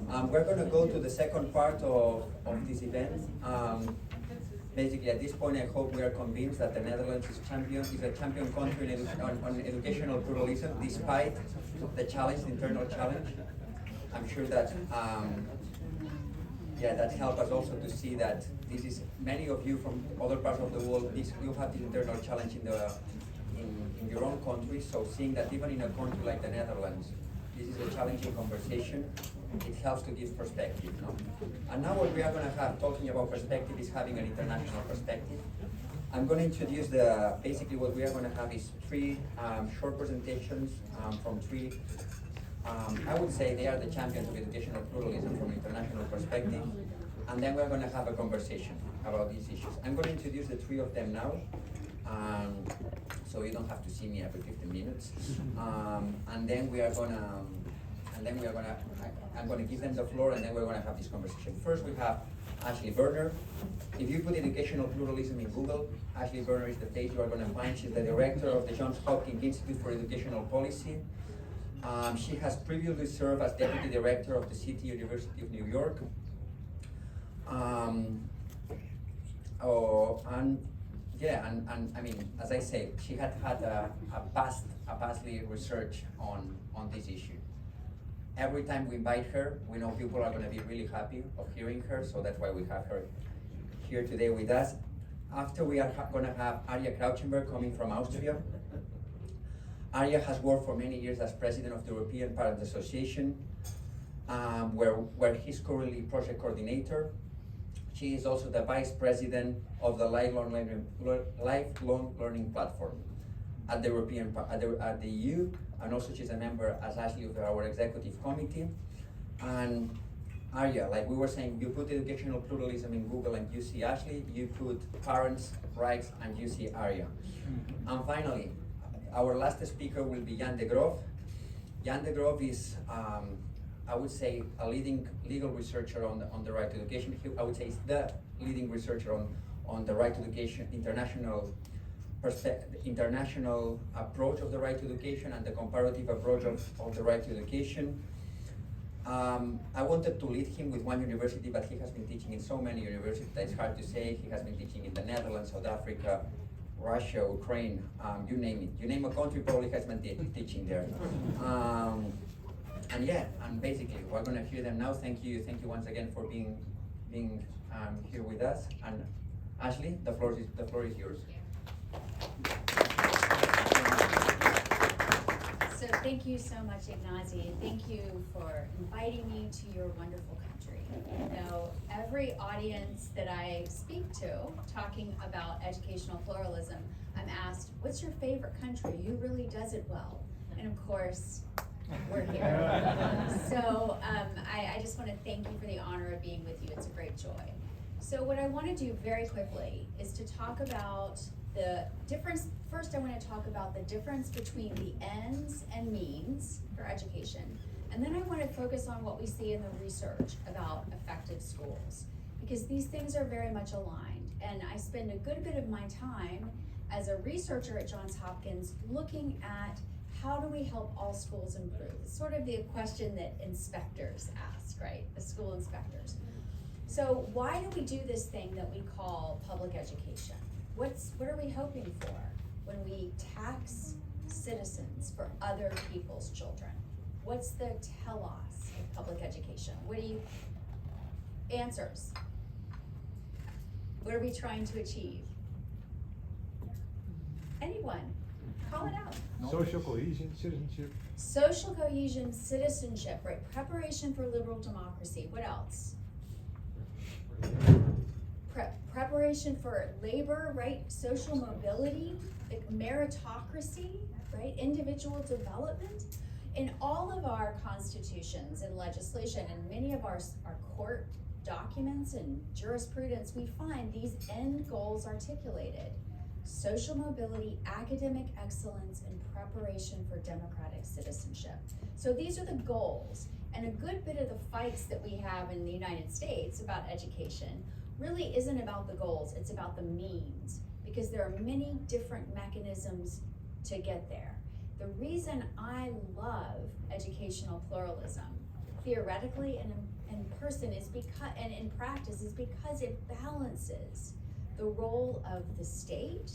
We're going to go to the second part of this event. Basically, at this point, I hope we are convinced that the Netherlands is a champion country on educational pluralism, despite the challenge, the internal challenge. I'm sure that that helped us also to see that this is many of you from other parts of the world. You have this internal challenge in your own country. So seeing that even in a country like the Netherlands, this is a challenging conversation. It helps to give perspective, no? And now what we are going to have, talking about perspective, is having an international perspective. I'm going to introduce basically what we are going to have is three short presentations from three, I would say they are the champions of educational pluralism from an international perspective. And then we're going to have a conversation about these issues. I'm going to introduce the three of them now. So you don't have to see me every 15 minutes. And then we are going to, I'm going to give them the floor, and then we're going to have this conversation. First, we have Ashley Berner. If you put educational pluralism in Google, Ashley Berner is the face you are going to find. She's the director of the Johns Hopkins Institute for Educational Policy. She has previously served as deputy director of the City University of New York. And I mean, as I say, she had a vastly research on this issue. Every time we invite her, we know people are going to be really happy of hearing her, so that's why we have her here today with us. After, we are going to have Arja Krautschenberg coming from Austria. Arja has worked for many years as president of the European Parent Association, where he's currently project coordinator. She is also the vice president of the lifelong learning platform at the at the EU, and also she's a member, as Ashley, of our executive committee. And Arja, like we were saying, you put educational pluralism in Google and you see Ashley, you put parents' rights and you see Arja. And finally, our last speaker will be Jan de Groof. Jan de Groof is, I would say, a leading legal researcher on the right to education. I would say he's the leading researcher on the right to education, international approach of the right to education and the comparative approach of the right to education. I wanted to lead him with one university, but he has been teaching in so many universities that it's hard to say. He has been teaching in the Netherlands, South Africa, Russia, Ukraine, you name it. You name a country, probably has been teaching there. And basically, we're going to hear them now. Thank you once again for being here with us. And Ashley, the floor is yours. So thank you so much, Ignazi, and thank you for inviting me to your wonderful country. You know, every audience that I speak to talking about educational pluralism, I'm asked, what's your favorite country? Who really does it well? And of course, we're here. So I just want to thank you for the honor of being with you. It's a great joy. So what I want to do very quickly is to talk about the difference. First, I want to talk about the difference between the ends and means for education. And then I want to focus on what we see in the research about effective schools, because these things are very much aligned. And I spend a good bit of my time as a researcher at Johns Hopkins looking at how do we help all schools improve? It's sort of the question that inspectors ask, right? The school inspectors. So why do we do this thing that we call public education? What are we hoping for when we tax citizens for other people's children? What's the telos of public education? Answers? What are we trying to achieve? Anyone? Call it out. Social cohesion, citizenship. Social cohesion, citizenship, right? Preparation for liberal democracy. What else? Preparation for labor, right? Social mobility, meritocracy, right? Individual development. In all of our constitutions and legislation, and many of our court documents and jurisprudence, we find these end goals articulated: social mobility, academic excellence, and preparation for democratic citizenship. So these are the goals. And a good bit of the fights that we have in the United States about education really isn't about the goals, it's about the means, because there are many different mechanisms to get there. The reason I love educational pluralism theoretically and in person is because, and in practice, is because it balances the role of the state,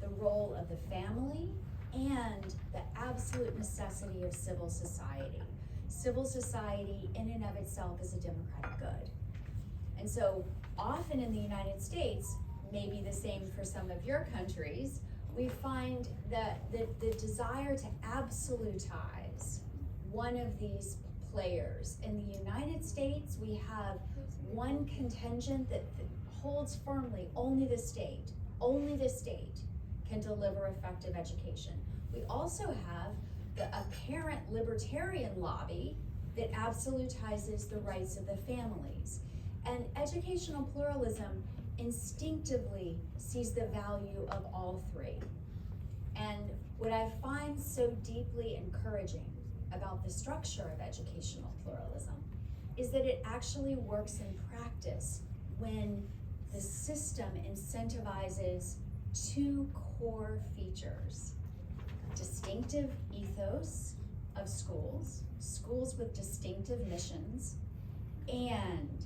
the role of the family, and the absolute necessity of civil society. Civil society in and of itself is a democratic good. And so often in the United States, maybe the same for some of your countries, we find that the desire to absolutize one of these players. In the United States, we have one contingent that holds firmly only the state can deliver effective education. We also have the apparent libertarian lobby that absolutizes the rights of the families. And educational pluralism instinctively sees the value of all three. And what I find so deeply encouraging about the structure of educational pluralism is that it actually works in practice when the system incentivizes two core features: distinctive ethos of schools with distinctive missions, and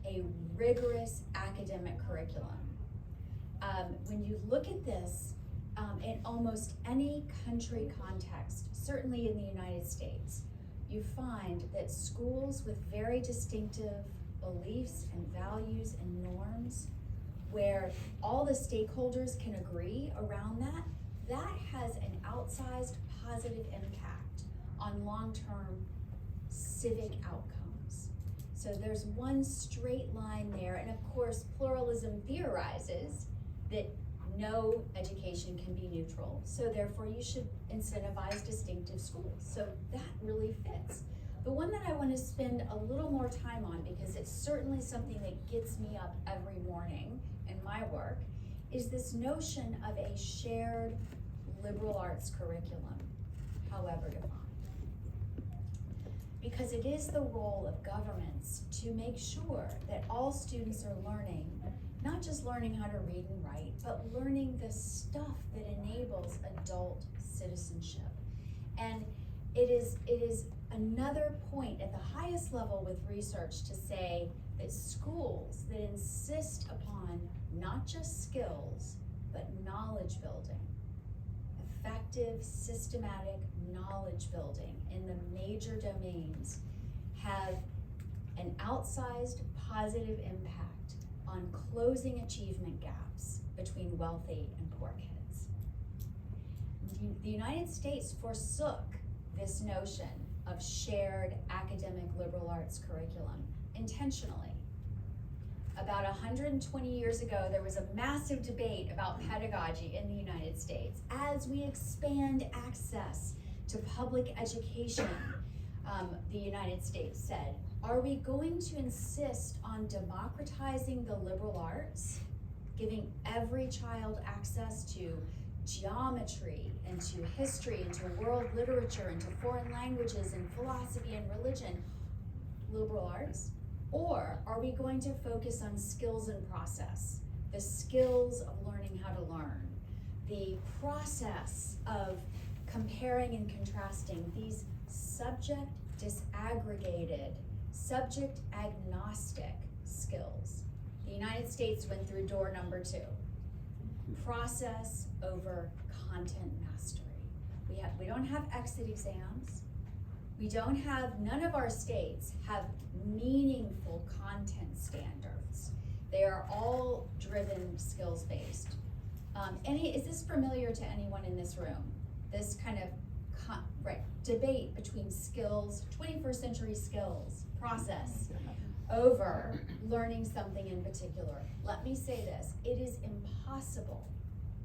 a rigorous academic curriculum. When you look at this in almost any country context, certainly in the United States, you find that schools with very distinctive beliefs and values and norms, where all the stakeholders can agree around that has an outsized positive impact on long-term civic outcomes. So there's one straight line there, and of course, pluralism theorizes that no education can be neutral, so therefore you should incentivize distinctive schools. So that really fits. The one that I want to spend a little more time on, because it's certainly something that gets me up every morning in my work, is this notion of a shared liberal arts curriculum, however defined. Because it is the role of governments to make sure that all students are learning, not just learning how to read and write, but learning the stuff that enables adult citizenship. And it is another point at the highest level with research to say that schools that insist upon not just skills, but knowledge building, effective, systematic knowledge building in the major domains, have an outsized positive impact on closing achievement gaps between wealthy and poor kids. The United States forsook this notion of shared academic liberal arts curriculum intentionally. About 120 years ago, there was a massive debate about pedagogy in the United States. As we expand access to public education, the United States said, are we going to insist on democratizing the liberal arts, giving every child access to geometry and to history and to world literature and to foreign languages and philosophy and religion, liberal arts? Or are we going to focus on skills and process, the skills of learning how to learn, the process of comparing and contrasting these subject disaggregated, subject agnostic skills? The United States went through door number 2. Process over content mastery. We don't have exit exams. None of our states have meaningful content standards. They are all driven skills-based. Is this familiar to anyone in this room? This kind of debate between skills, 21st century skills, process, over learning something in particular. Let me say this, it is impossible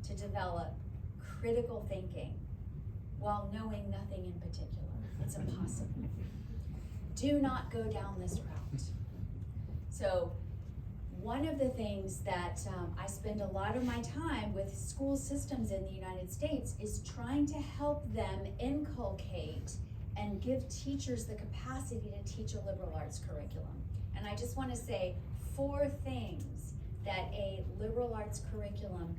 to develop critical thinking while knowing nothing in particular. It's impossible. Do not go down this route. So one of the things that I spend a lot of my time with school systems in the United States is trying to help them inculcate and give teachers the capacity to teach a liberal arts curriculum. And I just want to say 4 things that a liberal arts curriculum,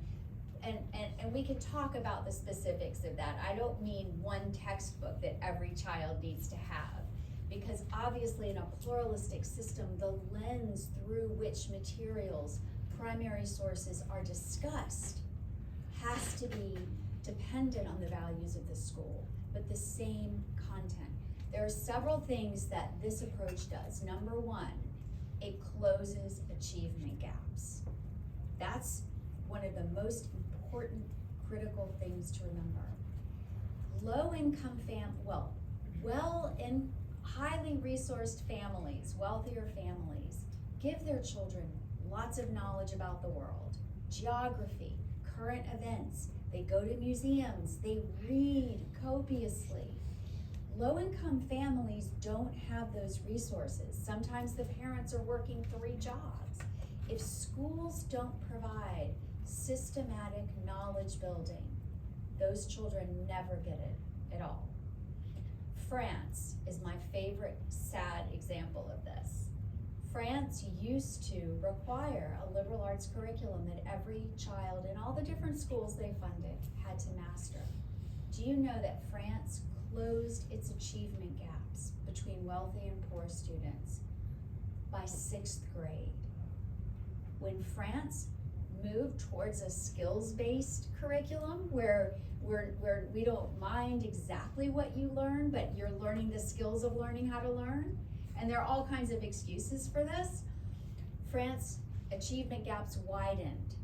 and we could talk about the specifics of that. I don't mean one textbook that every child needs to have, Because obviously in a pluralistic system, the lens through which materials, primary sources are discussed has to be dependent on the values of the school, but the same content. There are several things that this approach does. Number one, it closes achievement gaps. That's one of the most important, critical things to remember. Low-income highly resourced families, wealthier families, give their children lots of knowledge about the world, geography, current events. They go to museums, they read copiously. Low-income families don't have those resources. Sometimes the parents are working 3 jobs. If schools don't provide systematic knowledge building, those children never get it at all. France is my favorite sad example of this. France used to require a liberal arts curriculum that every child in all the different schools they funded had to master. Do you know that France closed its achievement gaps between wealthy and poor students by 6th grade? When France moved towards a skills-based curriculum where we don't mind exactly what you learn, but you're learning the skills of learning how to learn, and there are all kinds of excuses for this, France achievement gaps widened.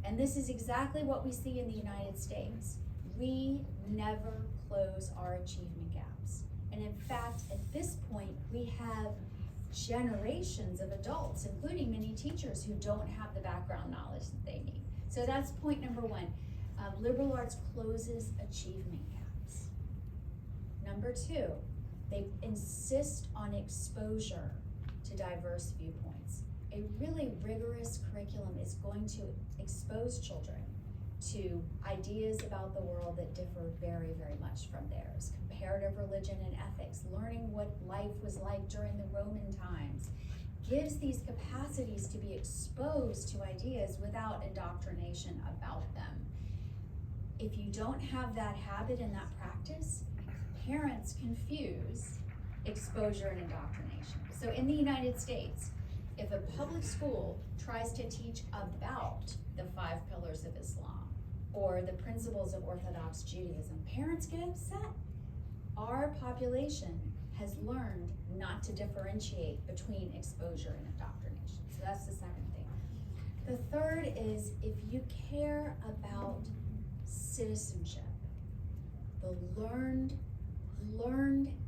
And this is exactly what we see in the United States. We never close our achievement gaps. And in fact, at this point, we have generations of adults, including many teachers, who don't have the background knowledge that they need. So that's point number one. Liberal arts closes achievement gaps. Number two, they insist on exposure to diverse viewpoints. A really rigorous curriculum is going to expose children to ideas about the world that differ very, very much from theirs. Comparative religion and ethics, learning what life was like during the Roman times, gives these capacities to be exposed to ideas without indoctrination about them. If you don't have that habit and that practice, parents confuse exposure and indoctrination. So in the United States, if a public school tries to teach about the 5 pillars of Islam or the principles of Orthodox Judaism, parents get upset. Our population has learned not to differentiate between exposure and indoctrination. So that's the second thing. The third is, if you care about citizenship, the learned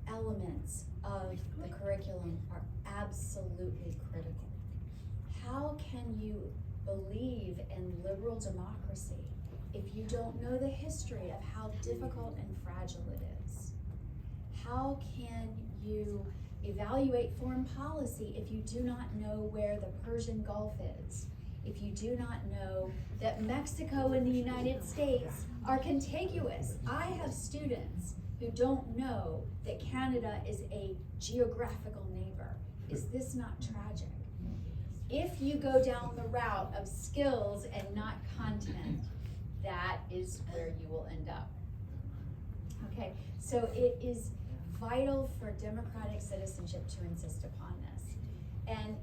elements of the curriculum are absolutely critical. How can you believe in liberal democracy if you don't know the history of how difficult and fragile it is? How can you evaluate foreign policy if you do not know where the Persian Gulf is? If you do not know that Mexico and the United States are contiguous? I have students who don't know that Canada is a geographical neighbor. Is this not tragic? If you go down the route of skills and not content, that is where you will end up. Okay, so it is vital for democratic citizenship to insist upon this. And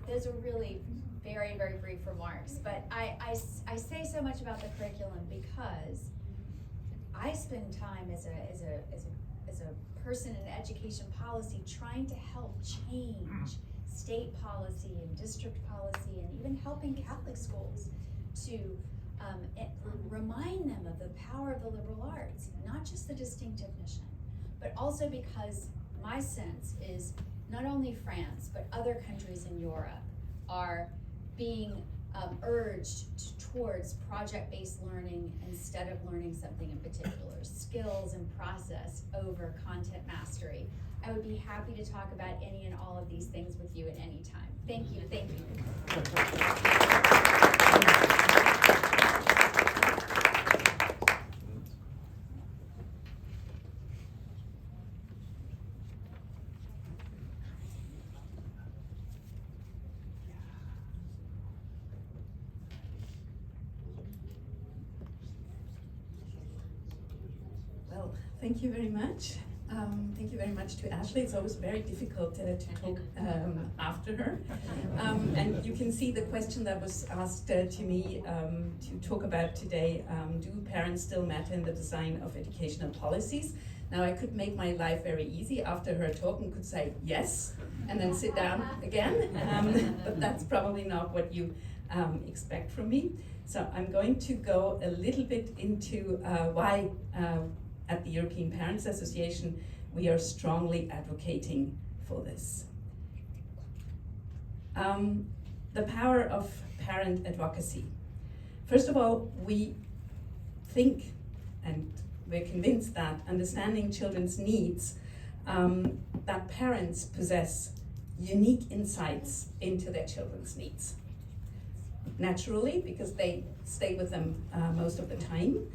those are really very, very brief remarks, but I say so much about the curriculum because I spend time as a person in education policy trying to help change state policy and district policy, and even helping Catholic schools to remind them of the power of the liberal arts, not just the distinctive mission, but also because my sense is not only France, but other countries in Europe are being urged towards project-based learning instead of learning something in particular, skills and process over content mastery. I would be happy to talk about any and all of these things with you at any time. Thank you, thank you. Well, thank you very much. Thank you very much to Ashley. It's always very difficult to talk after her. And you can see the question that was asked to me to talk about today, do parents still matter in the design of educational policies? Now I could make my life very easy after her talk and could say yes, and then sit down again, but that's probably not what you expect from me. So I'm going to go a little bit into why at the European Parents Association we are strongly advocating for this. The power of parent advocacy. First of all, we think, and we're convinced that understanding children's needs, that parents possess unique insights into their children's needs. Naturally, because they stay with them most of the time.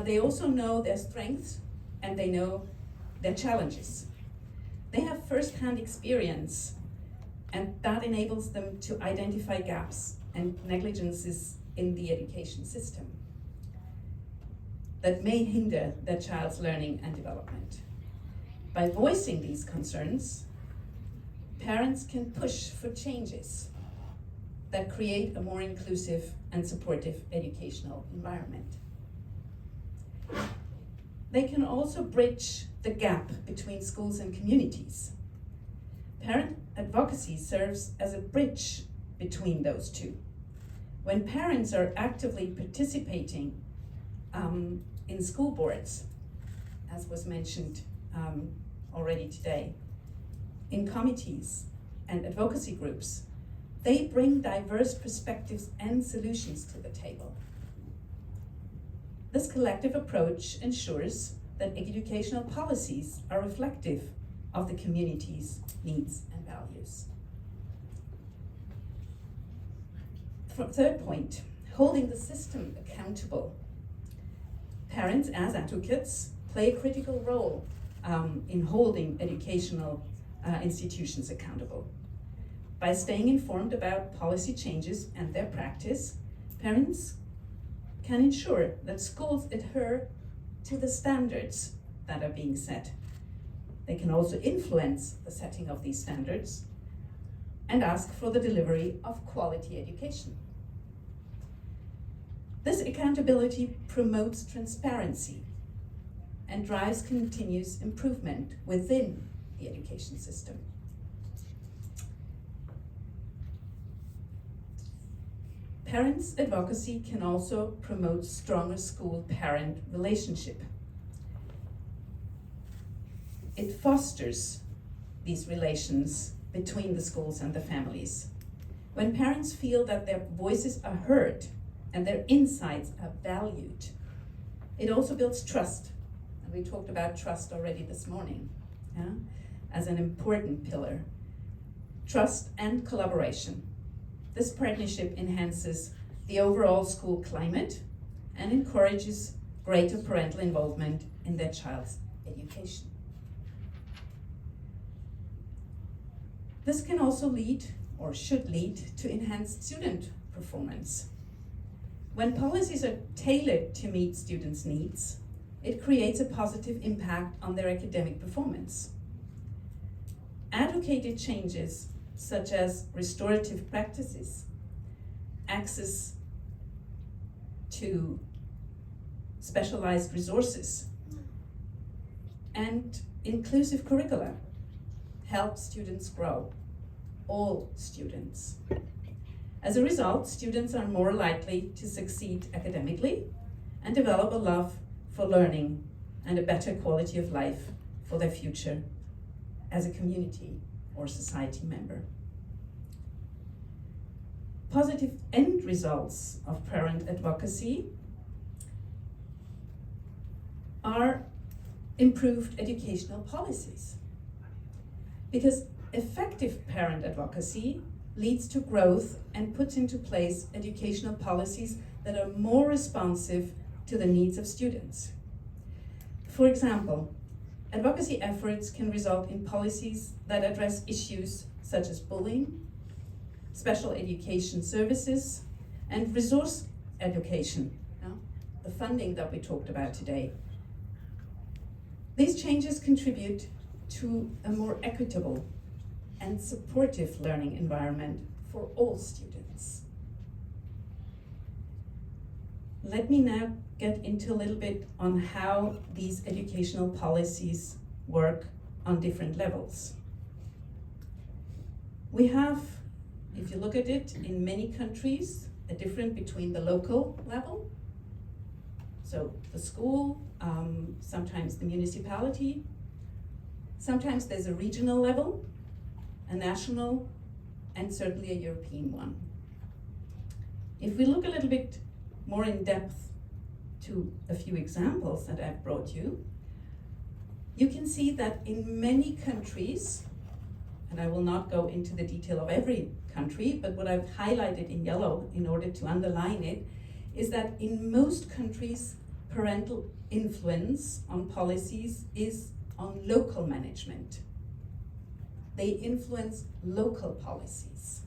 They also know their strengths and they know their challenges. They have first-hand experience, and that enables them to identify gaps and negligences in the education system that may hinder their child's learning and development. By voicing these concerns, parents can push for changes that create a more inclusive and supportive educational environment. They can also bridge the gap between schools and communities. Parent advocacy serves as a bridge between those two. When parents are actively participating in school boards, as was mentioned already today, in committees and advocacy groups, they bring diverse perspectives and solutions to the table. This collective approach ensures that educational policies are reflective of the community's needs and values. Third point, holding the system accountable. Parents as advocates play a critical role in holding educational institutions accountable. By staying informed about policy changes and their practice, parents can ensure that schools adhere to the standards that are being set. They can also influence the setting of these standards and ask for the delivery of quality education. This accountability promotes transparency and drives continuous improvement within the education system. Parents' advocacy can also promote stronger school-parent relationship. It fosters these relations between the schools and the families. When parents feel that their voices are heard and their insights are valued, it also builds trust. And we talked about trust already this morning, as an important pillar. Trust and collaboration. This partnership enhances the overall school climate and encourages greater parental involvement in their child's education. This can also lead, or should lead, to enhanced student performance. When policies are tailored to meet students' needs, it creates a positive impact on their academic performance. Advocated changes such as restorative practices, access to specialized resources, and inclusive curricula help students grow, all students. As a result, students are more likely to succeed academically and develop a love for learning and a better quality of life for their future as a community or society member. Positive end results of parent advocacy are improved educational policies, because effective parent advocacy leads to growth and puts into place educational policies that are more responsive to the needs of students. For example, advocacy efforts can result in policies that address issues such as bullying, special education services, and resource education, the funding that we talked about today. These changes contribute to a more equitable and supportive learning environment for all students. Let me now get into a little bit on how these educational policies work on different levels. We have, if you look at it, in many countries, a difference between the local level, so the school, sometimes the municipality, sometimes there's a regional level, a national, and certainly a European one. If we look a little bit more in depth to a few examples that I've brought you, you can see that in many countries, and I will not go into the detail of every country, but what I've highlighted in yellow in order to underline it, is that in most countries, parental influence on policies is on local management. They influence local policies.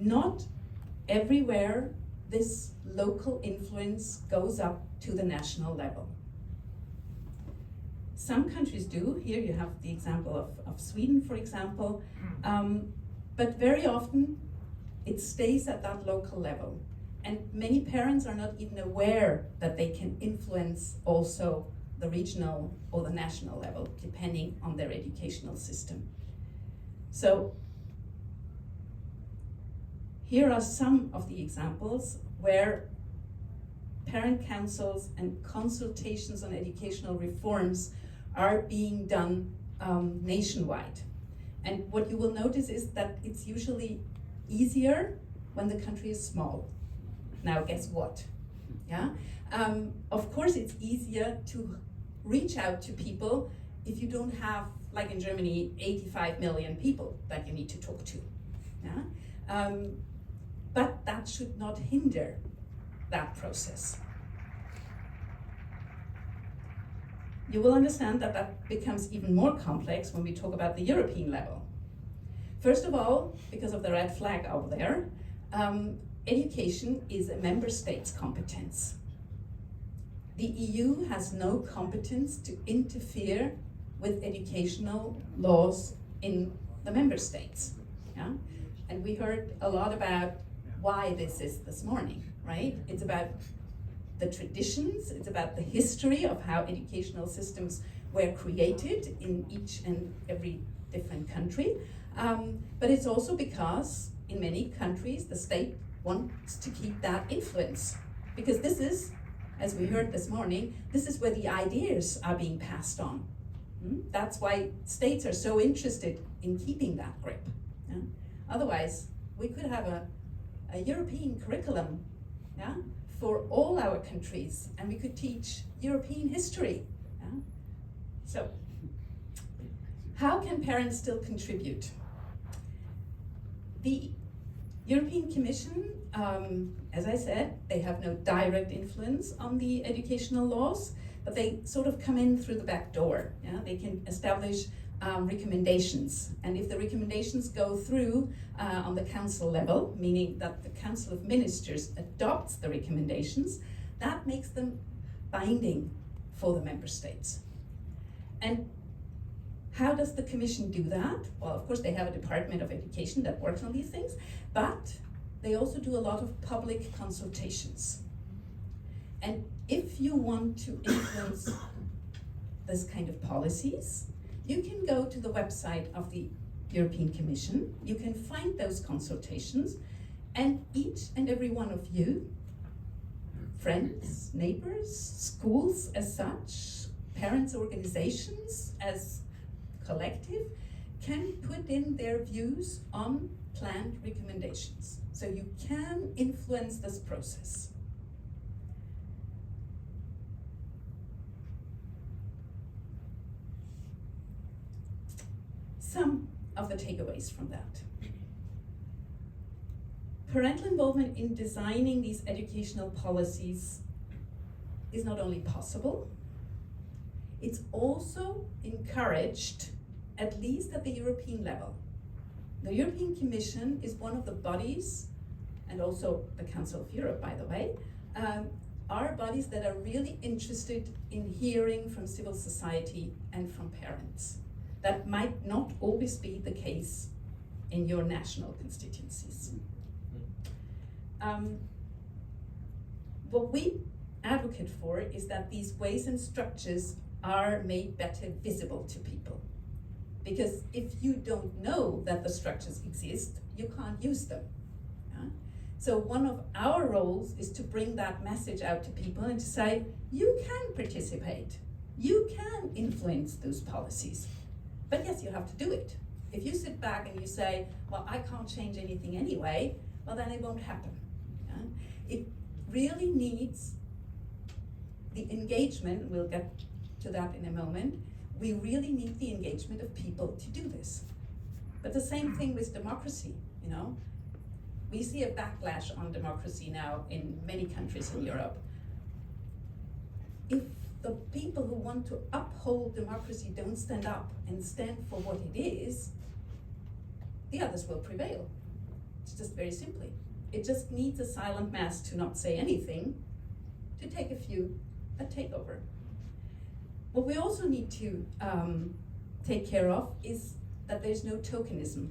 Not everywhere this local influence goes up to the national level. Some countries do. Here you have the example of Sweden, for example, but very often it stays at that local level. And many parents are not even aware that they can influence also the regional or the national level, depending on their educational system. So here are some of the examples where parent councils and consultations on educational reforms are being done nationwide. And what you will notice is that it's usually easier when the country is small. Now guess what? Yeah. Of course it's easier to reach out to people if you don't have, like in Germany, 85 million people that you need to talk to. Yeah? But that should not hinder that process. You will understand that that becomes even more complex when we talk about the European level. First of all, because of the red flag over there, education is a member state's competence. The EU has no competence to interfere with educational laws in the member states. Yeah? And we heard a lot about why this is this morning, right? It's about the traditions, it's about the history of how educational systems were created in each and every different country. But it's also because in many countries the state wants to keep that influence. Because this is, as we heard this morning, this is where the ideas are being passed on. That's why states are so interested in keeping that grip. Yeah? Otherwise, we could have a European curriculum, yeah, for all our countries, and we could teach European history. Yeah? So, how can parents still contribute? The European Commission, as I said, they have no direct influence on the educational laws, but they sort of come in through the back door. Yeah? They can establish recommendations, and if the recommendations go through on the council level, meaning that the Council of Ministers adopts the recommendations, that makes them binding for the member states. And how does the Commission do that? Well, of course, they have a Department of Education that works on these things, but they also do a lot of public consultations. And if you want to influence this kind of policies, you can go to the website of the European Commission, you can find those consultations, and each and every one of you, friends, neighbors, schools as such, parents' organizations as collective, can put in their views on planned recommendations. So you can influence this process. Some of the takeaways from that. Parental involvement in designing these educational policies is not only possible, it's also encouraged, at least at the European level. The European Commission is one of the bodies, and also the Council of Europe, by the way, are bodies that are really interested in hearing from civil society and from parents. That might not always be the case in your national constituencies. What we advocate for is that these ways and structures are made better visible to people. Because if you don't know that the structures exist, you can't use them. Yeah? So one of our roles is to bring that message out to people and to say, you can participate, you can influence those policies. But yes, you have to do it. If you sit back and you say, well, I can't change anything anyway, well, then it won't happen. Yeah? It really needs the engagement, we'll get to that in a moment, we really need the engagement of people to do this. But the same thing with democracy, you know. We see a backlash on democracy now in many countries in Europe. If the people who want to uphold democracy don't stand up and stand for what it is, the others will prevail. It's just very simply. It just needs a silent mass to not say anything, to take a takeover. What we also need to take care of is that there's no tokenism.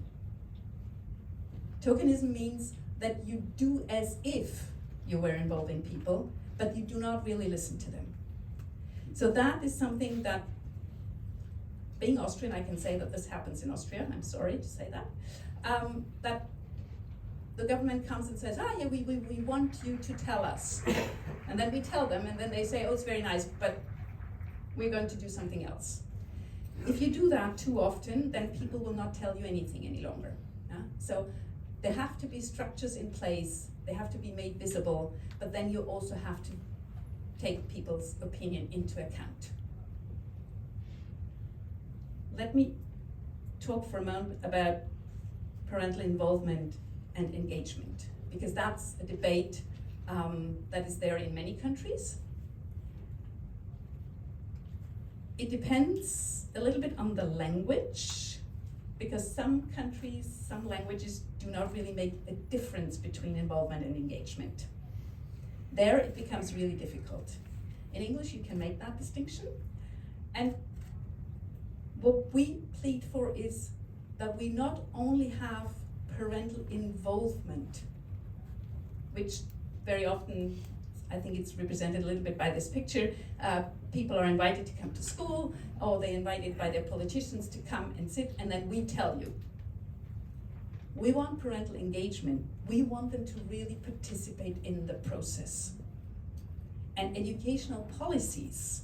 Tokenism means that you do as if you were involving people, but you do not really listen to them. So that is something that, being Austrian, I can say that this happens in Austria, I'm sorry to say that, that the government comes and says, yeah, we want you to tell us. And then we tell them, and then they say, oh, it's very nice, but we're going to do something else. If you do that too often, then people will not tell you anything any longer. Yeah? So there have to be structures in place, they have to be made visible, but then you also have to take people's opinion into account. Let me talk for a moment about parental involvement and engagement, because that's a debate that is there in many countries. It depends a little bit on the language, because some countries, some languages do not really make a difference between involvement and engagement. There it becomes really difficult. In English you can make that distinction, and what we plead for is that we not only have parental involvement, which very often, I think it's represented a little bit by this picture, people are invited to come to school, or they're invited by their politicians to come and sit, and then we tell you. We want parental engagement. We want them to really participate in the process. And educational policies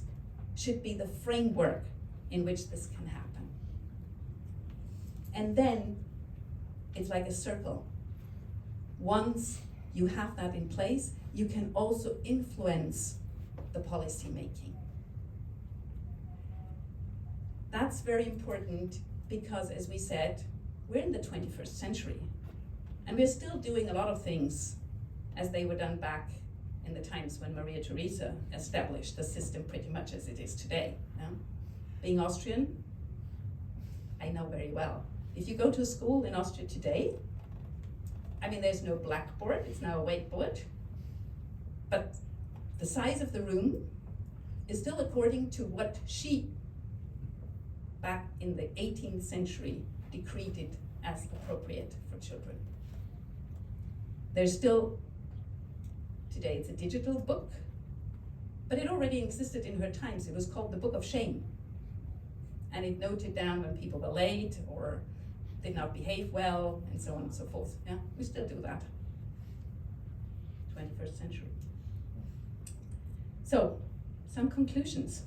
should be the framework in which this can happen. And then it's like a circle. Once you have that in place, you can also influence the policy making. That's very important because, as we said, we're in the 21st century, and we're still doing a lot of things as they were done back in the times when Maria Theresa established the system pretty much as it is today. Yeah? Being Austrian, I know very well. If you go to a school in Austria today, I mean, there's no blackboard, it's now a whiteboard, but the size of the room is still according to what she, back in the 18th century, decreed it as appropriate for children. There's still, today it's a digital book, but it already existed in her times. It was called the Book of Shame. And it noted down when people were late or did not behave well, and so on and so forth. Yeah, we still do that. 21st century. So, some conclusions.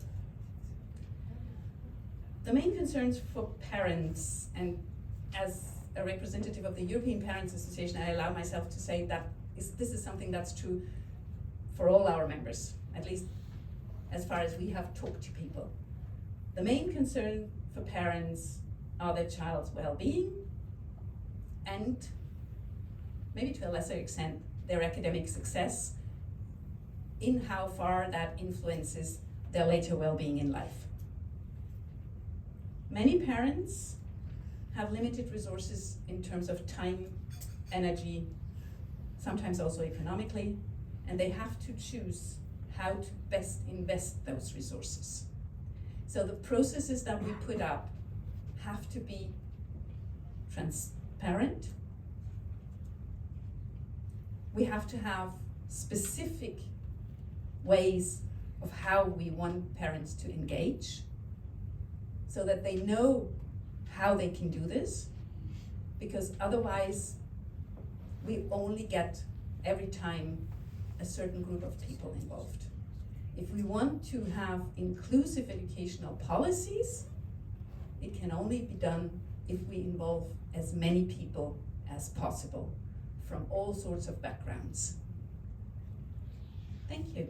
The main concerns for parents, and as a representative of the European Parents Association, I allow myself to say that this is something that's true for all our members, at least as far as we have talked to people. The main concern for parents are their child's well-being and, maybe to a lesser extent, their academic success, in how far that influences their later well-being in life. Many parents have limited resources in terms of time, energy, sometimes also economically, and they have to choose how to best invest those resources. So the processes that we put up have to be transparent. We have to have specific ways of how we want parents to engage so that they know how they can do this, because otherwise we only get every time a certain group of people involved. If we want to have inclusive educational policies, it can only be done if we involve as many people as possible from all sorts of backgrounds. Thank you.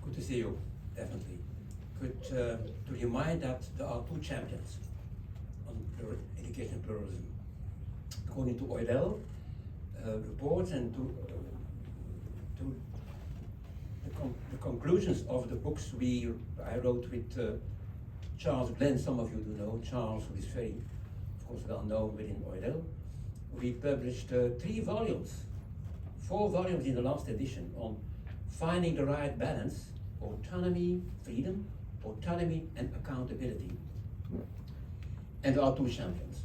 Good to see you, definitely. Good to remind that there are two champions on education pluralism. According to Eudel reports and to the conclusions of the books I wrote with Charles Glenn, some of you do know Charles, who is very, of course, well known within Eudel. We published 3 volumes, 4 volumes in the last edition on finding the right balance, autonomy, freedom, autonomy and accountability. And there are 2 champions,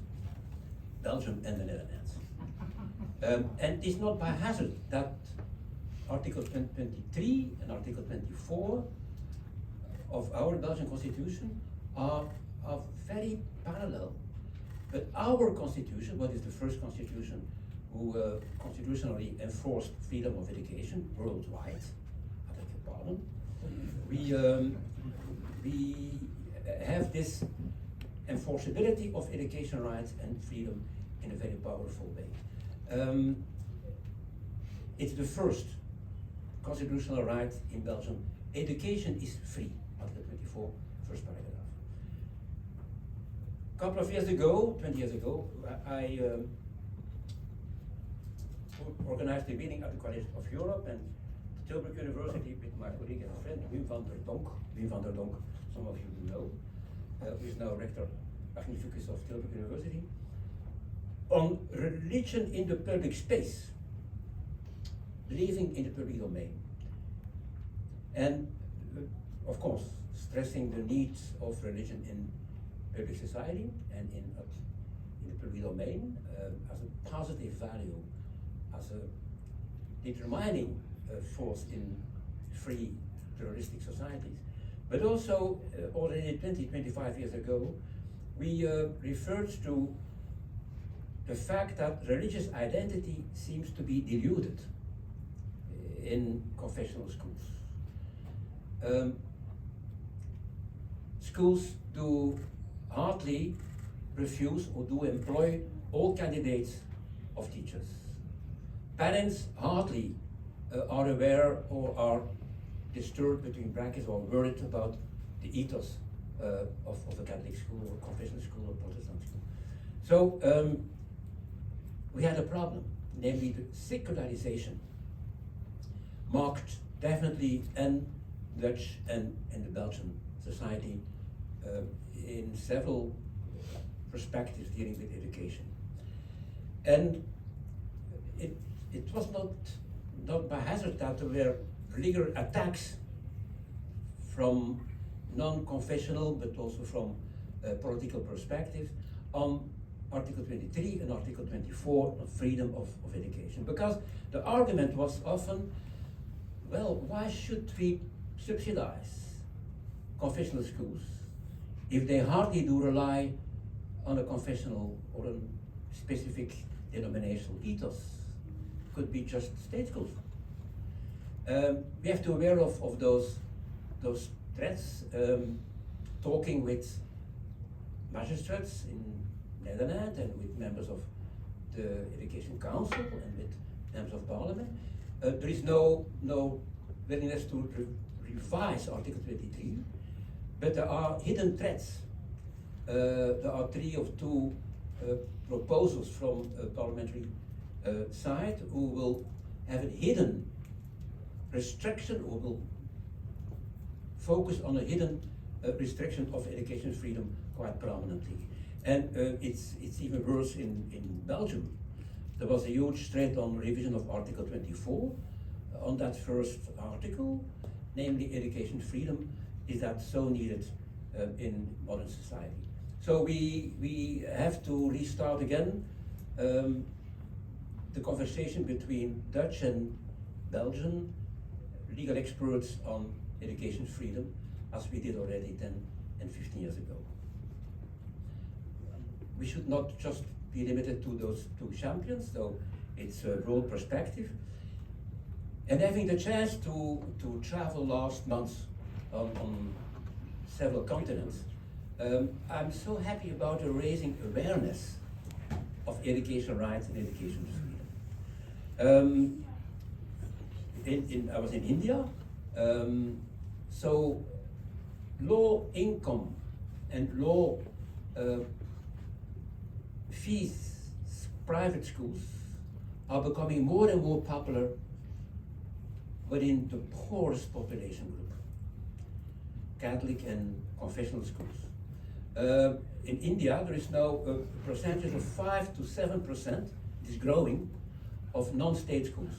Belgium and the Netherlands. And it's not by hazard that Article 23 and Article 24 of our Belgian constitution are very parallel. But our constitution, what is the first constitution who constitutionally enforced freedom of education worldwide, I beg your pardon, we have this enforceability of education rights and freedom in a very powerful way. It's the first constitutional right in Belgium. Education is free, Article 24, first paragraph. A couple of years ago, 20 years ago, I organized a meeting at the College of Europe and Tilburg University with my colleague and friend Wim van der Donk, some of you know, who is now rector magnificus of Tilburg University, on religion in the public space, living in the public domain. And of course, stressing the needs of religion in public society and in the public domain as a positive value, as a determining force in free pluralistic societies. But also, already 25 years ago, we referred to the fact that religious identity seems to be diluted in confessional schools. Schools do hardly refuse or do employ all candidates of teachers. Parents hardly are aware or are disturbed, between brackets, or worried about the ethos of a Catholic school or confessional school or Protestant school. So we had a problem, namely the secularization marked definitely in Dutch and in the Belgian society in several perspectives dealing with education. And it was not by hazard that there were regular attacks from non-confessional but also from political perspectives on Article 23 and Article 24 on freedom of education. Because the argument was often, well, why should we subsidize confessional schools if they hardly do rely on a confessional or a specific denominational ethos? Could be just state schools. We have to be aware of those threats. Talking with magistrates in Netherlands and with members of the Education Council and with members of Parliament, there is no willingness to revise Article 23, but there are hidden threats. There are 3 or 2 proposals from a parliamentary side who will have a hidden restriction or will focus on a hidden restriction of education freedom quite prominently. And it's even worse in Belgium. There was a huge threat on revision of Article 24 on that first article, namely education freedom. Is that so needed in modern society? So we have to restart again the conversation between Dutch and Belgian legal experts on education freedom, as we did already 10 and 15 years ago. We should not just be limited to those 2 champions, though it's a broad perspective. And having the chance to travel last month on several continents, I'm so happy about raising awareness of education rights and education freedom. I was in India, so low income and low fees private schools are becoming more and more popular within the poorest population group, Catholic and confessional schools. In India, there is now a percentage of 5 to 7%, it is growing, of non-state schools.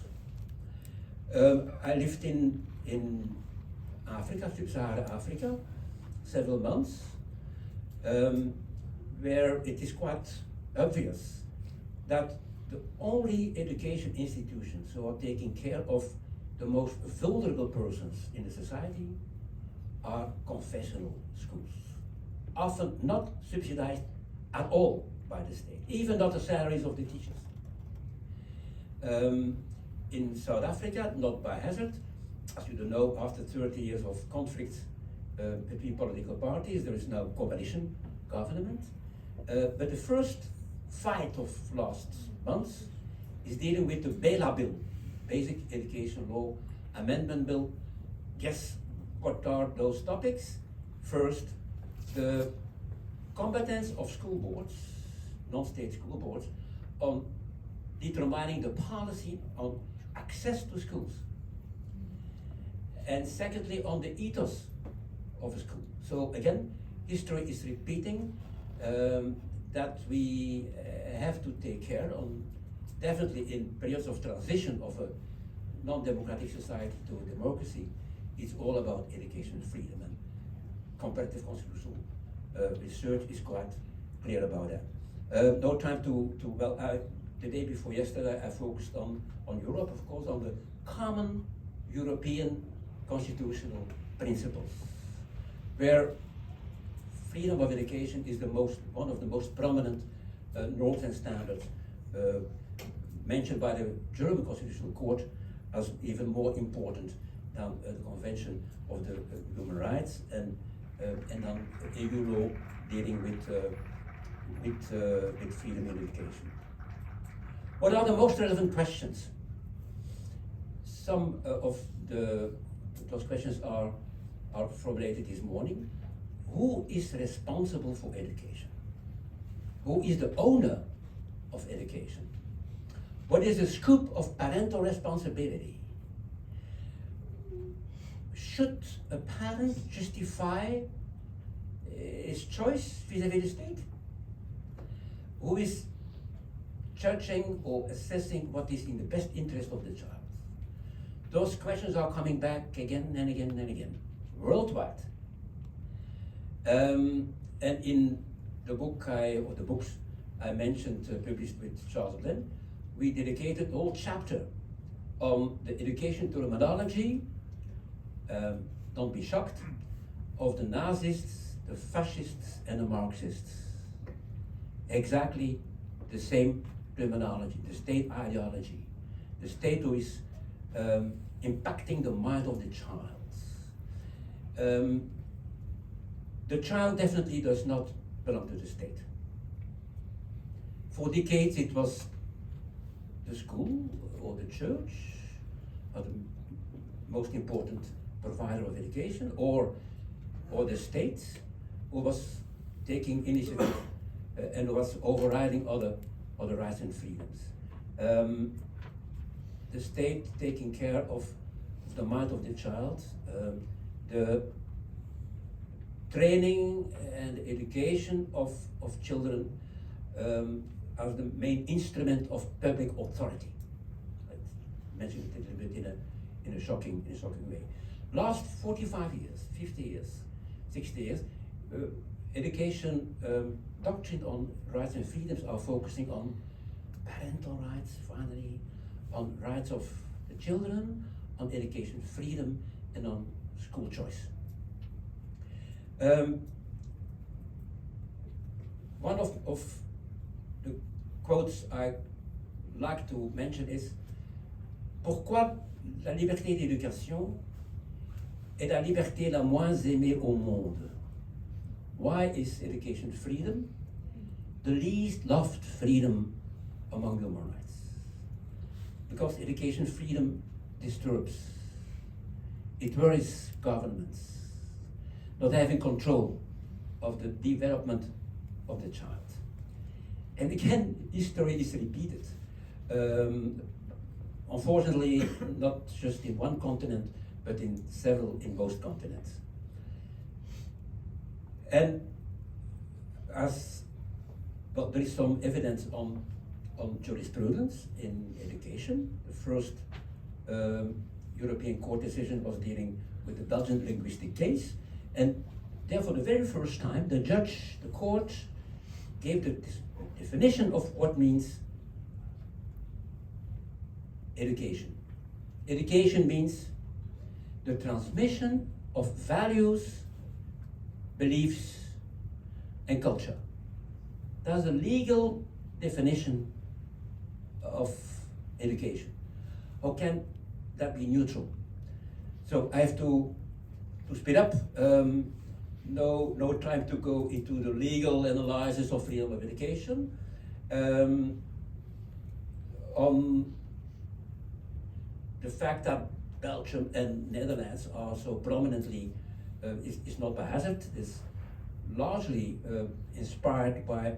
I lived in Africa, Sub-Saharan Africa, several months, where it is quite obvious that the only education institutions who are taking care of the most vulnerable persons in the society are confessional schools, often not subsidized at all by the state, even not the salaries of the teachers. In South Africa, not by hazard, as you don't know, after 30 years of conflicts between political parties, there is now coalition government. But the first fight of last month is dealing with the BELA bill, Basic Education Law Amendment Bill. Guess what are those topics? First, the competence of school boards, non-state school boards, on determining the policy on access to schools. And secondly, on the ethos of a school. So again, history is repeating that we have to take care on, definitely in periods of transition of a non-democratic society to a democracy, it's all about education freedom, and comparative constitutional research is quite clear about that. No time the day before yesterday I focused on Europe, of course, on the common European constitutional principles, where freedom of education is one of the most prominent norms and standards mentioned by the German Constitutional Court as even more important than the Convention of the Human Rights and then EU law dealing with freedom in education. What are the most relevant questions? Some of those questions are formulated this morning. Who is responsible for education? Who is the owner of education? What is the scope of parental responsibility? Should a parent justify his choice vis-à-vis the state? Who is judging or assessing what is in the best interest of the child? Those questions are coming back again and again and again, worldwide. And in the books I mentioned, published with Charles Glenn, we dedicated a whole chapter on the education terminology, don't be shocked, of the Nazists, the fascists and the Marxists. Exactly the same terminology, the state ideology, the state who is impacting the mind of the child. The child definitely does not belong to the state. For decades it was the school or the church, are the most important provider of education, or the state, who was taking initiative and was overriding other rights and freedoms. The state taking care of the mind of the child, the training and education of children as the main instrument of public authority. I mentioned it a little bit in a shocking way. Last 45 years, 50 years, 60 years, education doctrine on rights and freedoms are focusing on parental rights, finally, on rights of the children, on education freedom, and on school choice. One of the quotes I like to mention is: pourquoi la liberté d'éducation est la liberté la moins aimée au monde? Why is education freedom the least loved freedom among human rights? Because education freedom disturbs. It worries governments not having control of the development of the child. And again, history is repeated. Unfortunately, not just in one continent, but in most continents. And there is some evidence on jurisprudence in education. The first European court decision was dealing with the Belgian linguistic case, and therefore, the very first time, the court gave the definition of what means education. Education means the transmission of values, beliefs, and culture. That's a legal definition of education. How can that be neutral? So I have to speed up. No time to go into the legal analysis of freedom of education. On the fact that Belgium and Netherlands are so prominently is not by hazard, is largely inspired by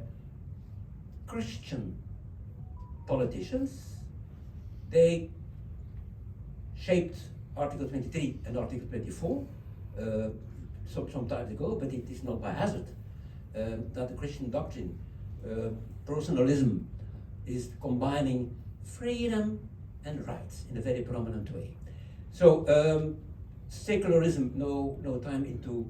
Christian politicians. They shaped Article 23 and Article 24 some time ago, but it is not by hazard that the Christian doctrine, personalism, is combining freedom and rights in a very prominent way. So secularism, no time to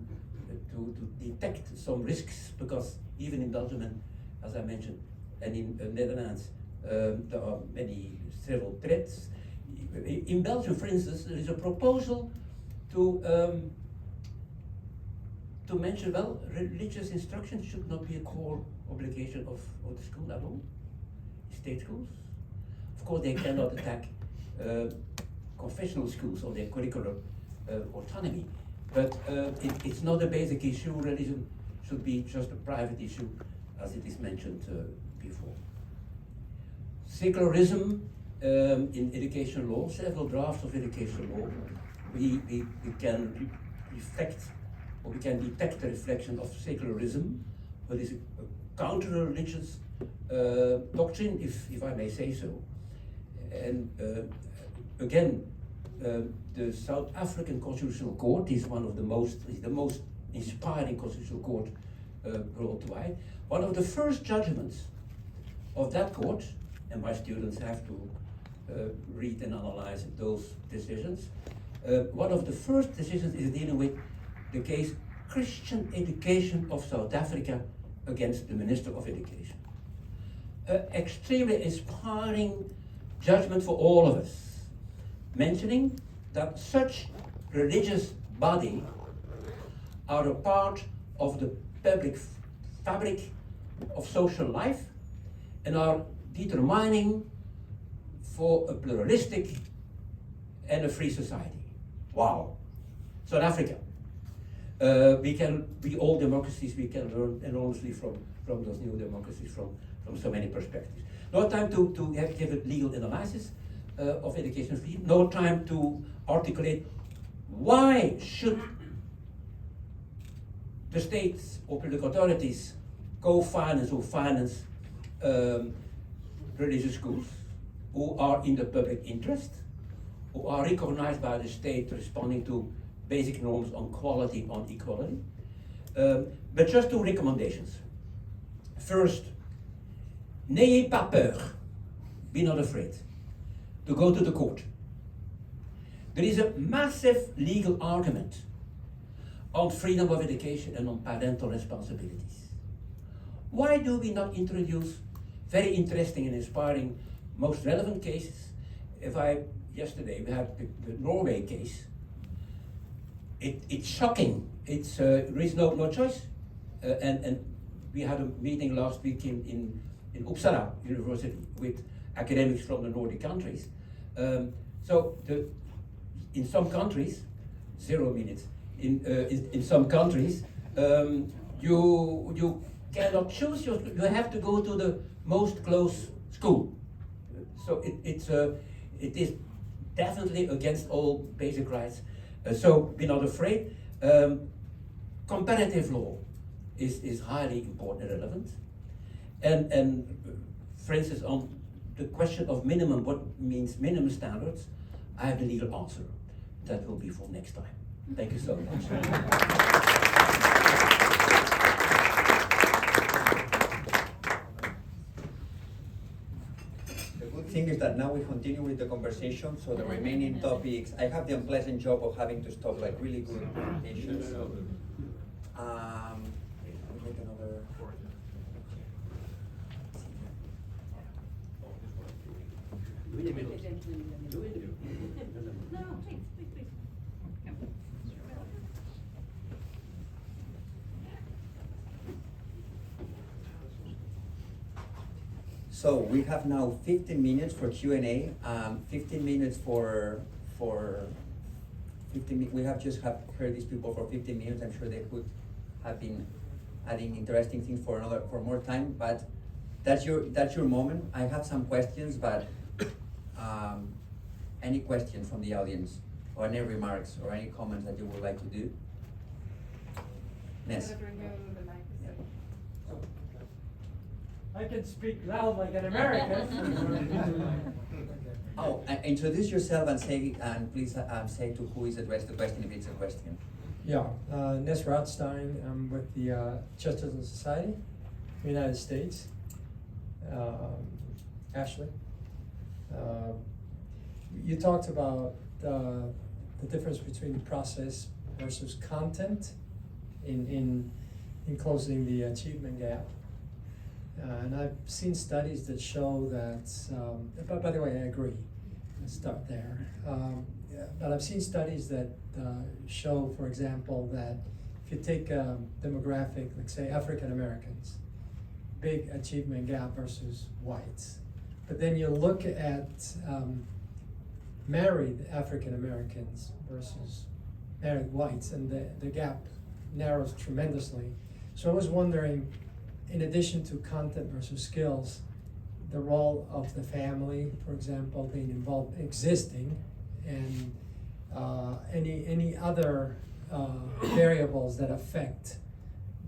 detect some risks, because even in Belgium, and as I mentioned, and in Netherlands, there are several threats. In Belgium, for instance, there is a proposal to mention, well, religious instruction should not be a core obligation of the school at all, state schools. Of course, they cannot attack confessional schools or their curricular autonomy, but it's not a basic issue. Religion should be just a private issue, as it is mentioned before. Secularism in education law, several drafts of education law, we can reflect, or we can detect the reflection of secularism, but is a counter-religious doctrine, if I may say so. And again, the South African Constitutional Court is the most inspiring constitutional court worldwide. One of the first judgments of that court, and my students have to read and analyze those decisions. One of the first decisions is dealing with the case Christian Education of South Africa against the Minister of Education. Extremely inspiring judgment for all of us, mentioning that such religious body are a part of the public fabric of social life and are determining for a pluralistic and a free society. Wow. South Africa. We all democracies, we can learn enormously from those new democracies from so many perspectives. No time to give a legal analysis, of education fee, no time to articulate why should the states or public authorities co-finance or finance religious schools who are in the public interest, who are recognized by the state responding to basic norms on quality, on equality. But just two recommendations. First, n'ayez pas peur, be not afraid, to go to the court. There is a massive legal argument on freedom of education and on parental responsibilities. Why do we not introduce very interesting and inspiring, most relevant cases? Yesterday we had the Norway case. It's shocking. There is no choice. And we had a meeting last week in Uppsala University with academics from the Nordic countries. In some countries, 0 minutes. In some countries, you cannot choose you have to go to the most close school. So it is definitely against all basic rights. So be not afraid. Comparative law is highly important and relevant. And for instance, on the question of minimum, what means minimum standards, I have the legal answer. That will be for next time. Thank you so much. The good thing is that now we continue with the conversation, so the remaining topics, I have the unpleasant job of having to stop like really good issues. We take another. So we have now 15 minutes for Q&A, 15 minutes for 15 we have just heard these people for 15 minutes. I'm sure they could have been adding interesting things for more time, but that's your moment. I have some questions, but any questions from the audience, or any remarks, or any comments that you would like to do? Yes. I can speak loud like an American. Oh, introduce yourself and please say to who is addressed the question, if it's a question. Yeah, Nes Rothstein. I'm with the Chesterton Society, the United States. Ashley, you talked about the difference between process versus content in closing the achievement gap. And I've seen studies that show that, but by the way, I agree. Let's start there. But I've seen studies that show, for example, that if you take a demographic, like say African Americans, big achievement gap versus whites. But then you look at married African Americans versus married whites, and the gap narrows tremendously. So I was wondering, in addition to content versus skills, the role of the family, for example, being involved, existing, and any other variables that affect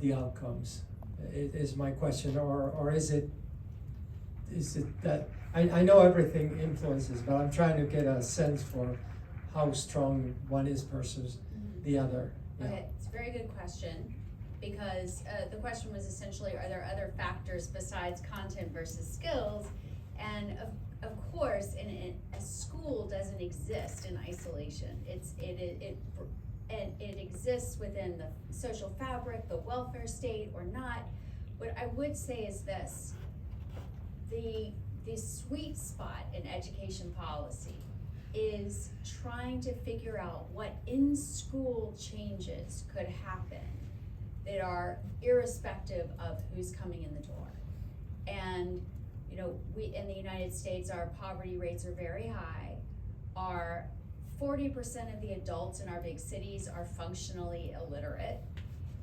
the outcomes is my question, or is it that I know everything influences, but I'm trying to get a sense for how strong one is versus the other. Yeah. Okay, it's a very good question, because the question was essentially, are there other factors besides content versus skills? And of course, a school doesn't exist in isolation. It exists within the social fabric, the welfare state, or not. What I would say is this: the sweet spot in education policy is trying to figure out what in-school changes could happen that are irrespective of who's coming in the door. And we in the United States, our poverty rates are very high. Our 40% of the adults in our big cities are functionally illiterate.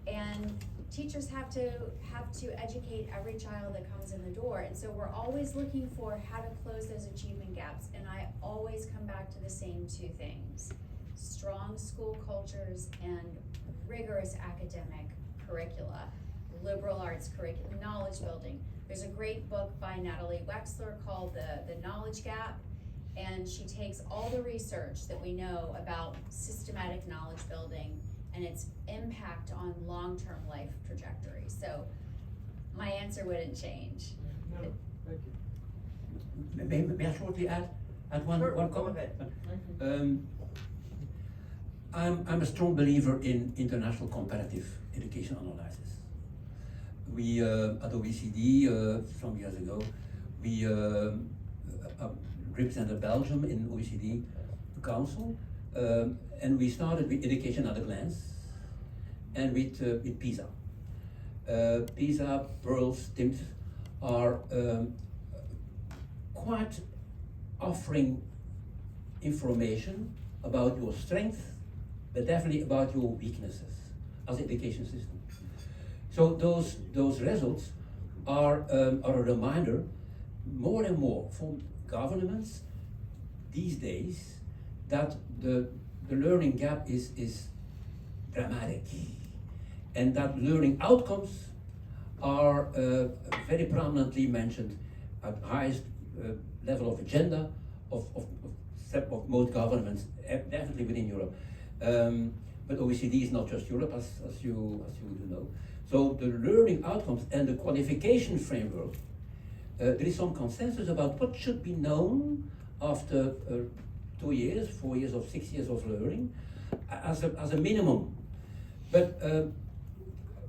And teachers have to educate every child that comes in the door, and so we're always looking for how to close those achievement gaps, and I always come back to the same two things: strong school cultures and rigorous academic curricula, liberal arts curriculum, knowledge building. There's a great book by Natalie Wexler called The Knowledge Gap, and she takes all the research that we know about systematic knowledge building and its impact on long-term life trajectory. So my answer wouldn't change. No, thank you. May I shortly add one Sure, one go comment? ahead. I'm a strong believer in international comparative education analysis. We at OECD some years ago, we represented Belgium in OECD Council, and we started with education at a glance, and with PISA. PISA, Pearls, TIMSS are quite offering information about your strengths, but definitely about your weaknesses as education system. So those results are a reminder more and more from governments these days that the learning gap is dramatic, and that learning outcomes are very prominently mentioned at highest level of agenda of most governments, definitely within Europe. But OECD is not just Europe, as you do know. So the learning outcomes and the qualification framework, there is some consensus about what should be known after 2 years, 4 years, or 6 years of learning as a minimum. But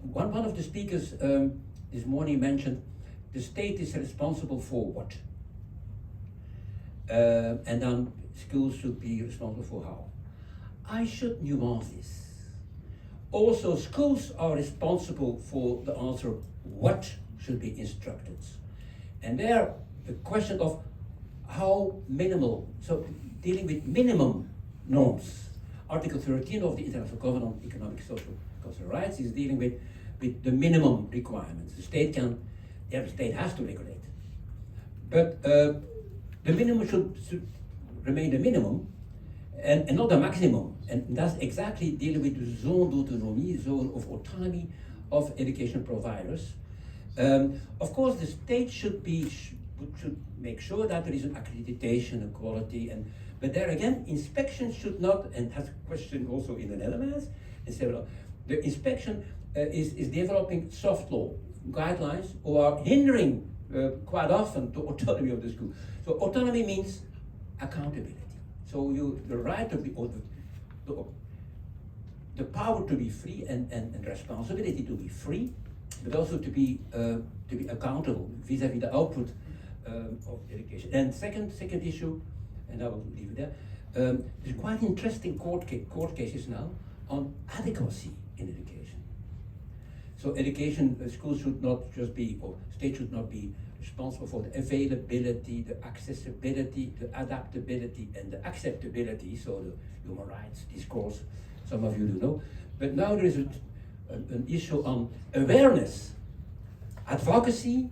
one of the speakers this morning mentioned the state is responsible for what? And then schools should be responsible for how. I should nuance this. Also, schools are responsible for the answer what should be instructed. And there, the question of how minimal, so dealing with minimum norms. Article 13 of the International Covenant on Economic, Social, and Cultural Rights is dealing with the minimum requirements. The state every state has to regulate. But the minimum should remain the minimum and not the maximum. And that's exactly dealing with the zone d'autonomie, zone of autonomy of education providers. Of course, the state should make sure that there is an accreditation and quality, but there again, inspection should not, and has a question also in the Netherlands, and several, the inspection is developing soft law guidelines or are hindering quite often the autonomy of the school. So autonomy means accountability. So the right to be, or the power to be free and responsibility to be free, but also to be accountable vis-à-vis the output of education. And second issue, and I will leave it there. There's quite interesting court cases now on adequacy in education. So education, schools should not just be, or state should not be responsible for the availability, the accessibility, the adaptability, and the acceptability, so the human rights discourse, some of you do know. But now there is an issue on awareness, advocacy,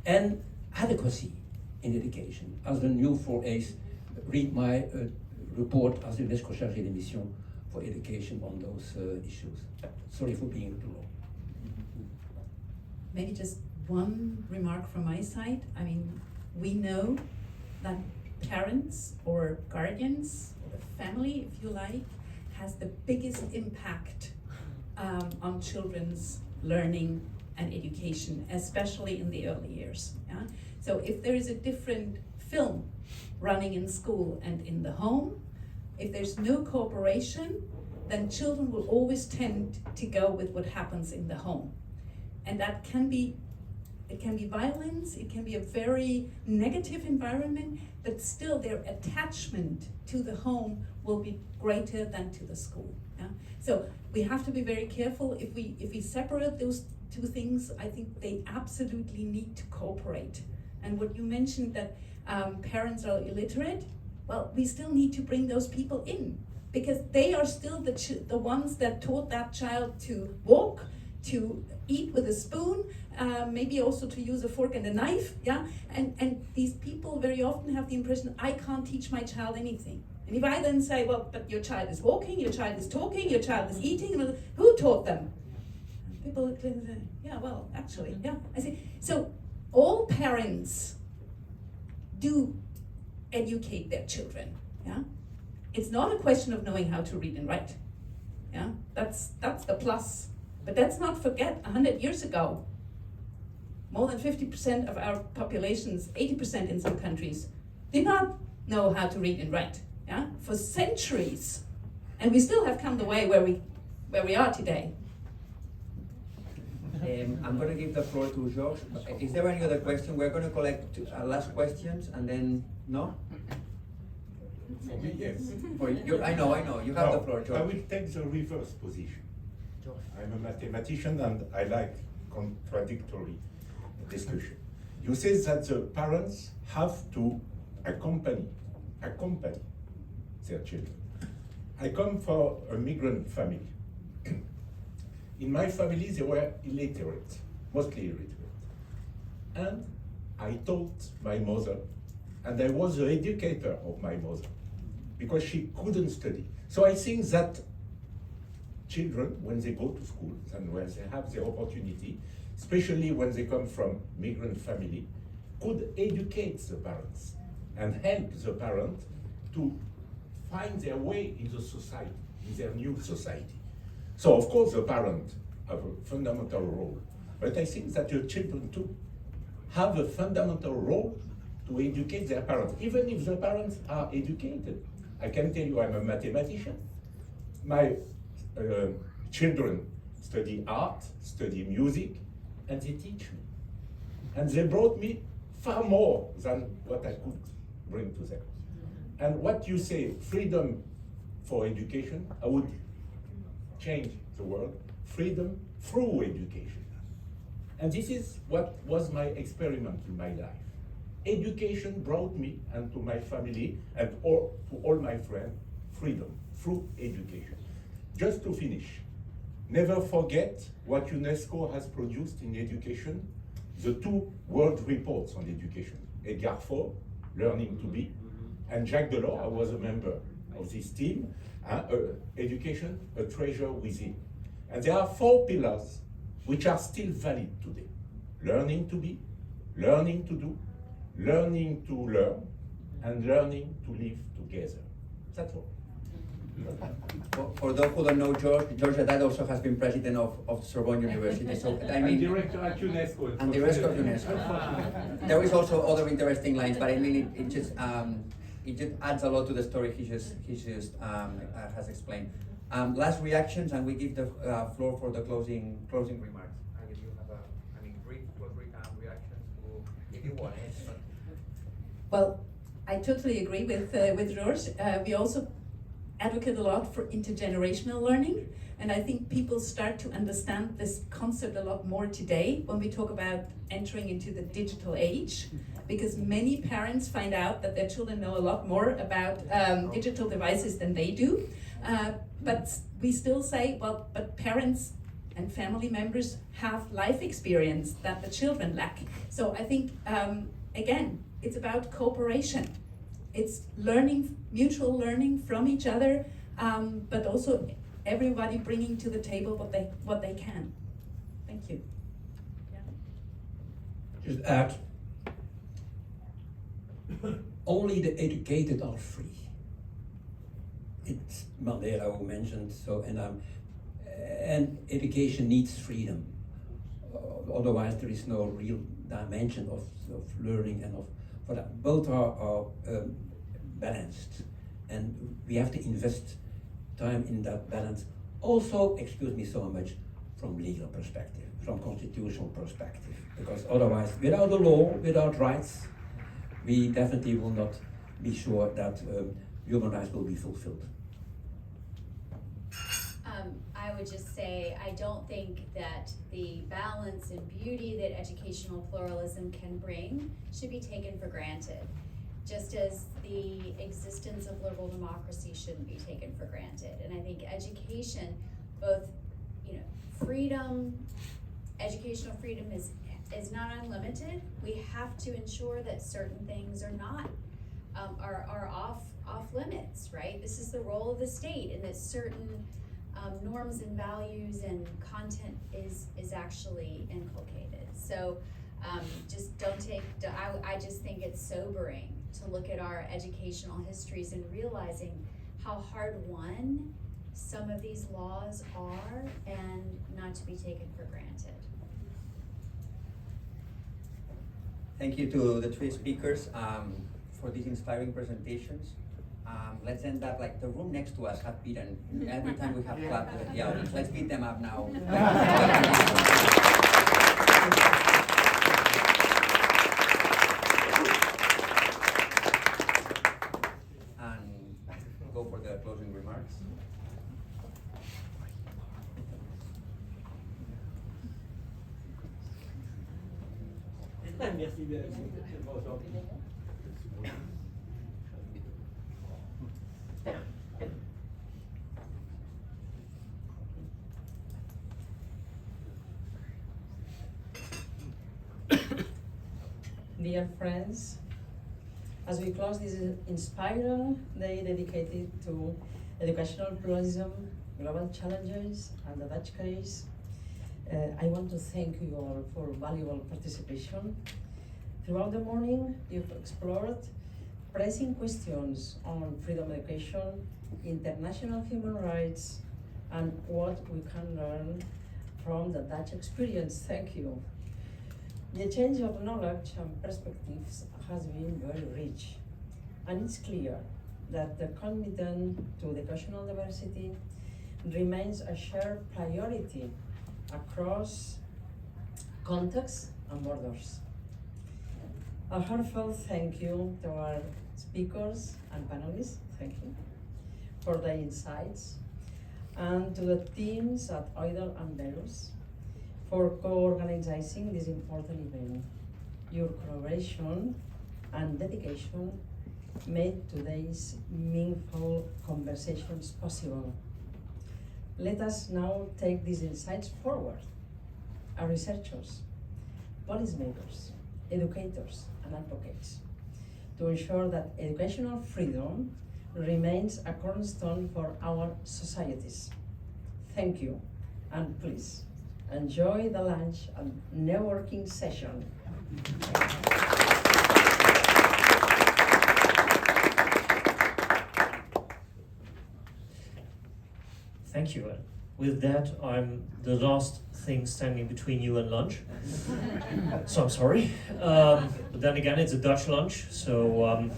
and adequacy in education. As the new 4As, read my report as UNESCO chargé de mission for education on those issues. Sorry for being too long. Maybe just one remark from my side. I mean, we know that parents or guardians, or the family, if you like, has the biggest impact on children's learning and education, especially in the early years. Yeah? So if there is a different film running in school and in the home, if there's no cooperation, then children will always tend to go with what happens in the home. And that can be, it can be violence, it can be a very negative environment, but still their attachment to the home will be greater than to the school. Yeah? So we have to be very careful. If we separate those two things, I think they absolutely need to cooperate. And what you mentioned that parents are illiterate, well, we still need to bring those people in, because they are still the ones that taught that child to walk, to eat with a spoon, maybe also to use a fork and a knife, yeah? And these people very often have the impression, I can't teach my child anything. And if I then say, well, but your child is walking, your child is talking, your child is eating, well, who taught them? People say, yeah, well, actually, yeah. I say, so all parents do educate their children, yeah? It's not a question of knowing how to read and write, yeah? That's the plus. But let's not forget, 100 years ago, more than 50% of our populations, 80% in some countries, did not know how to read and write, yeah? For centuries. And we still have come the way where we are today. I'm going to give the floor to George. Is there any other question? We're going to collect last questions and then, no? For me, yes. For you, I know. You have the floor, George. I will take the reverse position. I'm a mathematician and I like contradictory discussion. You say that the parents have to accompany their children. I come from a migrant family. In my family, they were illiterate, mostly illiterate. And I taught my mother, and I was the educator of my mother, because she couldn't study. So I think that children, when they go to school and when they have the opportunity, especially when they come from migrant family, could educate the parents and help the parents to find their way in the society, in their new society. So of course the parents have a fundamental role, but I think that the children too have a fundamental role to educate their parents, even if the parents are educated. I can tell you I'm a mathematician. My children study art, study music, and they teach me. And they brought me far more than what I could bring to them. And what you say, freedom for education, I would change the word, freedom through education. And this is what was my experiment in my life. Education brought me and to my family and to all my friends, freedom through education. Just to finish, never forget what UNESCO has produced in education, the 2 world reports on education. Edgar Faure, Learning to Be, and Jacques Delors, I was a member of this team, Education, a Treasure Within. And there are 4 pillars which are still valid today. Learning to be, learning to do, learning to learn, and learning to live together. That's all. For those who don't know George Haddad also has been president of Sorbonne University. So I mean, And director at UNESCO. and the rest of UNESCO. There is also other interesting lines, but I mean it just adds a lot to the story he just has explained. Last reactions, and we give the floor for the closing remarks. I mean, you have brief reactions to, if you want it. Well, I totally agree with George. We also advocate a lot for intergenerational learning, and I think people start to understand this concept a lot more today when we talk about entering into the digital age, because many parents find out that their children know a lot more about digital devices than they do. But we still say, well, but parents and family members have life experience that the children lack. So I think, again, it's about cooperation. It's learning, mutual learning from each other, but also everybody bringing to the table what they can. Thank you. Yeah. Just add, only the educated are free. It's Mandela who mentioned so, and education needs freedom. Otherwise, there is no real dimension of learning and of. But both are balanced, and we have to invest time in that balance. Also, excuse me so much, from legal perspective, from constitutional perspective, because otherwise, without the law, without rights, we definitely will not be sure that human rights will be fulfilled. I would just say, I don't think that the balance and beauty that educational pluralism can bring should be taken for granted. Just as the existence of liberal democracy shouldn't be taken for granted. And I think education, both freedom, educational freedom is not unlimited. We have to ensure that certain things are not, are off limits, right? This is the role of the state, and that certain norms and values and content is actually inculcated. So just don't take, I just think it's sobering to look at our educational histories and realizing how hard won some of these laws are, and not to be taken for granted. Thank you to the three speakers for these inspiring presentations. Let's end up like the room next to us have beaten every time we have clapped with the audience. Let's beat them up now. And go for the closing remarks. Merci bien. Dear friends, as we close this inspiring day dedicated to educational pluralism, global challenges, and the Dutch case, I want to thank you all for valuable participation. Throughout the morning, you've explored pressing questions on freedom of education, international human rights, and what we can learn from the Dutch experience. Thank you. The exchange of knowledge and perspectives has been very rich, and it's clear that the commitment to educational diversity remains a shared priority across contexts and borders. A heartfelt thank you to our speakers and panelists, thank you, for their insights, and to the teams at Oidel and Belus for co-organizing this important event. Your collaboration and dedication made today's meaningful conversations possible. Let us now take these insights forward. Our researchers, policymakers, educators, and advocates, to ensure that educational freedom remains a cornerstone for our societies. Thank you, and please enjoy the lunch and networking session. Thank you. With that, I'm the last thing standing between you and lunch. So I'm sorry. But then again, it's a Dutch lunch, so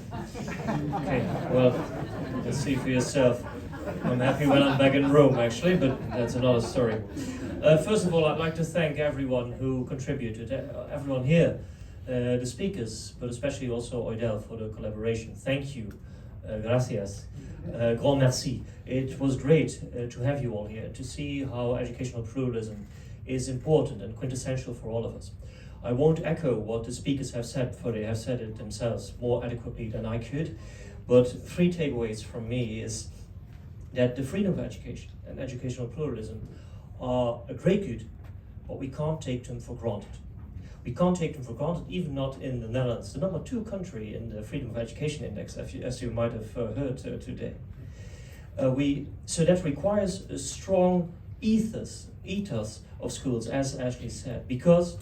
okay, well, let's see for yourself. I'm happy when I'm back in Rome, actually, but that's another story. First of all, I'd like to thank everyone who contributed, everyone here, the speakers, but especially also Oidel for the collaboration. Thank you. Gracias. Grand merci. It was great to have you all here, to see how educational pluralism is important and quintessential for all of us. I won't echo what the speakers have said, for they have said it themselves more adequately than I could, but 3 takeaways from me is that the freedom of education and educational pluralism are a great good, but we can't take them for granted. We can't take them for granted, even not in the Netherlands, the number 2 country in the Freedom of Education Index, as you might have heard today. So that requires a strong ethos of schools, as Ashley said, because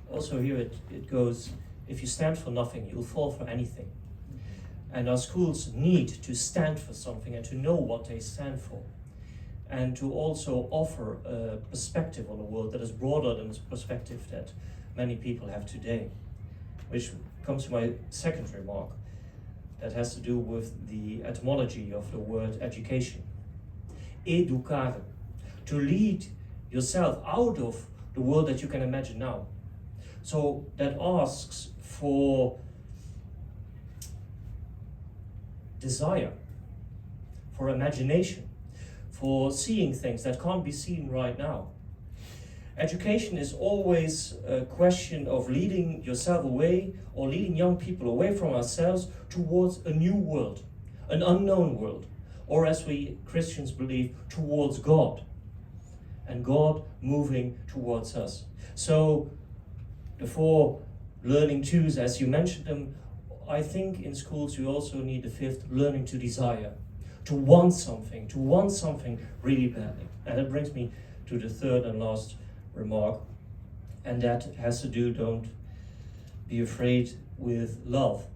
also here it goes, if you stand for nothing, you'll fall for anything. And our schools need to stand for something and to know what they stand for, and to also offer a perspective on the world that is broader than the perspective that many people have today. Which comes to my second remark, that has to do with the etymology of the word education. Educare, to lead yourself out of the world that you can imagine now. So that asks for desire, for imagination, for seeing things that can't be seen right now. Education is always a question of leading yourself away, or leading young people away from ourselves towards a new world, an unknown world, or as we Christians believe, towards God. and God moving towards us. So the 4 learning twos, as you mentioned them, I think in schools we also need the 5th, learning to desire, to want something really badly. And that brings me to the 3rd and last remark, and that has to do, don't be afraid, with love.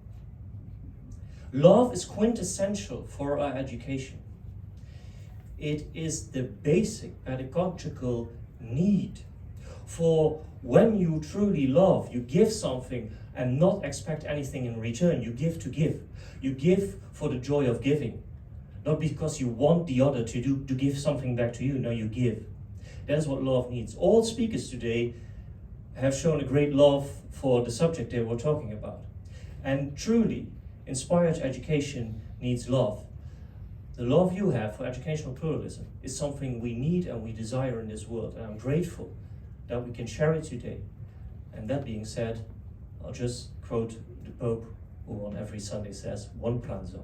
Love is quintessential for our education. It is the basic pedagogical need. For when you truly love, you give something and not expect anything in return. You give to give. You give for the joy of giving. Not because you want the other to give something back to you. No, you give. That is what love needs. All speakers today have shown a great love for the subject they were talking about. And truly, inspired education needs love. The love you have for educational pluralism is something we need and we desire in this world. And I'm grateful that we can share it today. And that being said, I'll just quote the Pope, who on every Sunday says, "One pranzo."